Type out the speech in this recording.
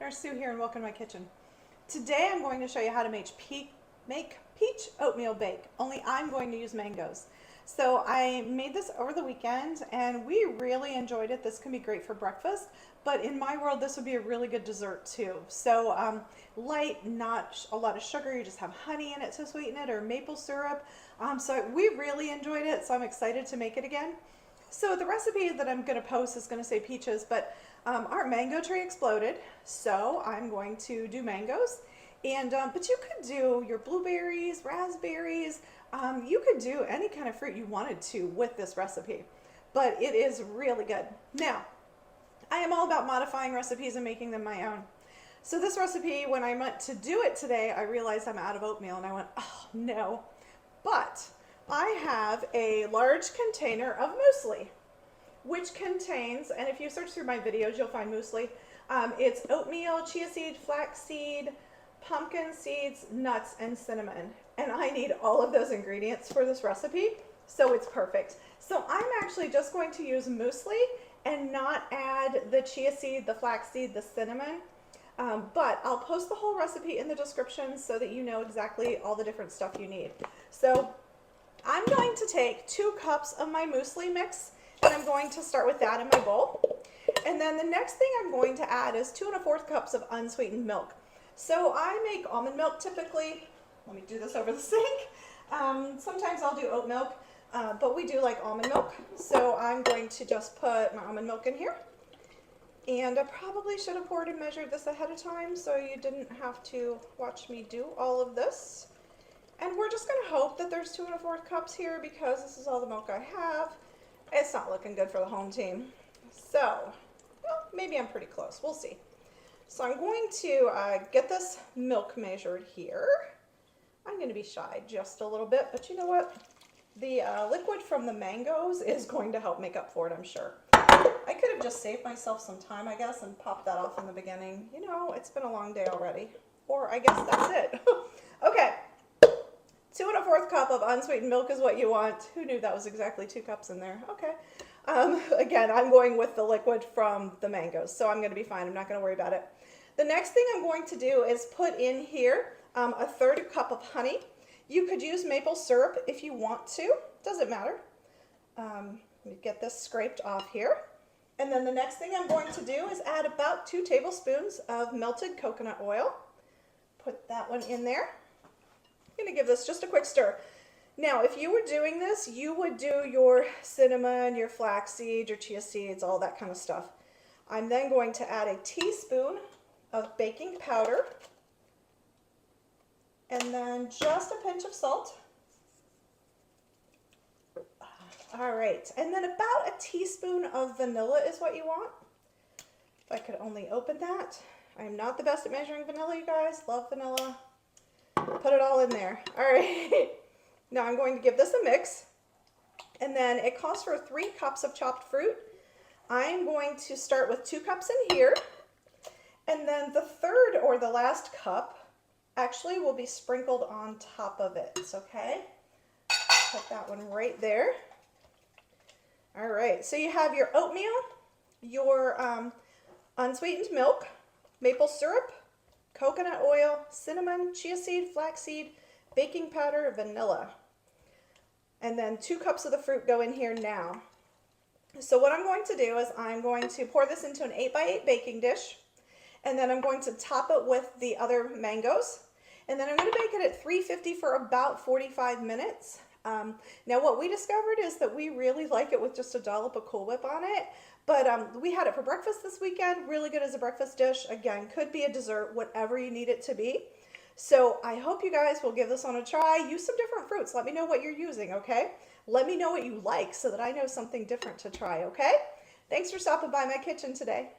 Nurse Sue here, and welcome to my kitchen. Today I'm going to show you how to make peach oatmeal bake, only I'm going to use mangoes. So I made this over the weekend and we really enjoyed it. This can be great for breakfast, but in my world this would be a really good dessert too. So light, not a lot of sugar, you just have honey in it to sweeten it, or maple syrup. So we really enjoyed it, so I'm excited to make it again. So the recipe that I'm going to post is going to say peaches, but our mango tree exploded, so I'm going to do mangoes. And but you could do your blueberries, raspberries, you could do any kind of fruit you wanted to with this recipe, but it is really good. Now, I am all about modifying recipes and making them my own. So this recipe, when I went to do it today, I realized I'm out of oatmeal and I went, oh no. But I have a large container of muesli, which contains, and if you search through my videos, you'll find muesli. It's oatmeal, chia seed, flaxseed, pumpkin seeds, nuts, and cinnamon. And I need all of those ingredients for this recipe, so it's perfect. So I'm actually just going to use muesli and not add the chia seed, the flaxseed, the cinnamon. But I'll post the whole recipe in the description so that you know exactly all the different stuff you need. So I'm going to take 2 cups of my muesli mix, and I'm going to start with that in my bowl. And then the next thing I'm going to add is 2 1/4 cups of unsweetened milk. So I make almond milk typically. Let me do this over the sink. Sometimes I'll do oat milk, but we do like almond milk. So I'm going to just put my almond milk in here. And I probably should have poured and measured this ahead of time so you didn't have to watch me do all of this. And we're just going to hope that there's 2 1/4 cups here because this is all the milk I have. It's not looking good for the home team. So, well, maybe I'm pretty close. We'll see. So I'm going to get this milk measured here. I'm going to be shy just a little bit, but you know what? The liquid from the mangoes is going to help make up for it, I'm sure. I could have just saved myself some time, I guess, and popped that off in the beginning. You know, it's been a long day already. Or I guess that's it. Okay. 2 1/4 cup of unsweetened milk is what you want. Who knew that was exactly 2 cups in there? Okay. Again, I'm going with the liquid from the mangoes, so I'm going to be fine. I'm not going to worry about it. The next thing I'm going to do is put in here a 1/3 cup of honey. You could use maple syrup if you want to. Doesn't matter. Let me get this scraped off here. And then the next thing I'm going to do is add about 2 tablespoons of melted coconut oil. Put that one in there. I'm going to give this just a quick stir. Now, if you were doing this, you would do your cinnamon, your flaxseed, your chia seeds, all that kind of stuff. I'm then going to add a teaspoon of baking powder and then just a pinch of salt. All right, and then about a teaspoon of vanilla is what you want. If I could only open that. I'm not the best at measuring vanilla, you guys. Love vanilla. Put it all in there. All right. Now I'm going to give this a mix. And then it calls for 3 cups of chopped fruit. I'm going to start with 2 cups in here. And then the third or the last cup actually will be sprinkled on top of it. Okay? Put that one right there. All right. So you have your oatmeal, your unsweetened milk, maple syrup, coconut oil, cinnamon, chia seed, flaxseed, baking powder, vanilla. And then 2 cups of the fruit go in here now. So what I'm going to do is I'm going to pour this into an 8x8 baking dish. And then I'm going to top it with the other mangoes. And then I'm going to bake it at 350 for about 45 minutes. Now what we discovered is that we really like it with just a dollop of Cool Whip on it. But we had it for breakfast this weekend. Really good as a breakfast dish. Again, could be a dessert, whatever you need it to be. So I hope you guys will give this one a try. Use some different fruits. Let me know what you're using, okay? Let me know what you like so that I know something different to try, okay? Thanks for stopping by my kitchen today.